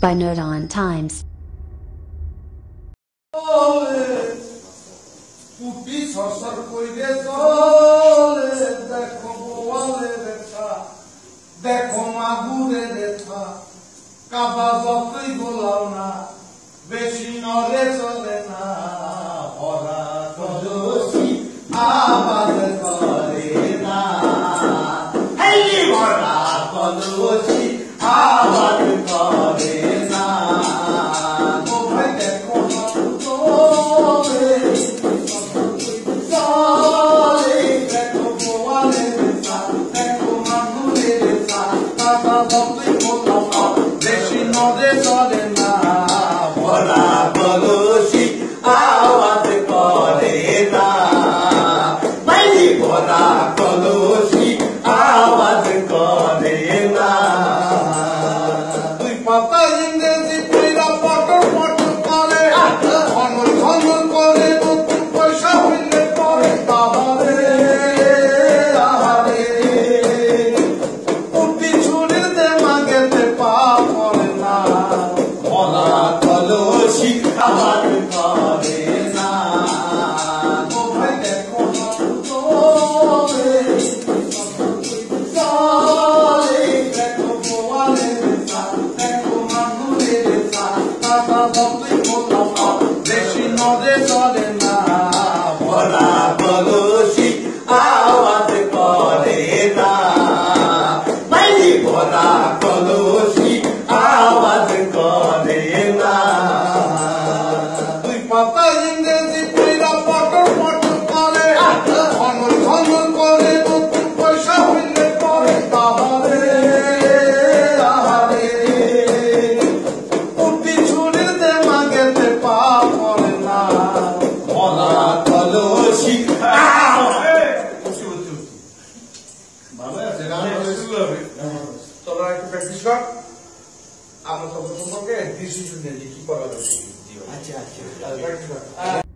by Nerdon Times. দেখো মাগুরে রেখা কাবা যতই গোলাও না বেশি নরে চলে না ভরা কলসি আবাদ করে না এই ভরা কলসি আবাদ করে না ও ভাই দেখো বেশি নদে চলে না ভরা কলসি আওয়াজ করে না বাইরে ভরা কলসি আওয়াজ করে না দুই পাতা ইংরেজি পয়লা পটর পটর করে ঘনর ঘনর করে নতুন পয়সা হইলে পরে তাহলে আবাদ করে না ও ভাই দেখো দেখো গোয়ালে দেখো মাগুরে বেশি নদে চলে না ভরা কলসি আওয়াজ করে না বাইরে ভরা কলসি আওয়াজ করে না পাতা ইংরেজি পয়লা পটর পটর করে ঘনর ঘনর করে নতুন পয়সা হইলে পরে তাহলে উঠি ছুরির দে মাগেতে পা করে না ভরা কলসি ভালো আছে চলো একটু প্র্যাকটিস কর আমরা সব সম্পর্কে ডিসিশন নিয়ে কি করা যাবে। আচ্ছা আচ্ছা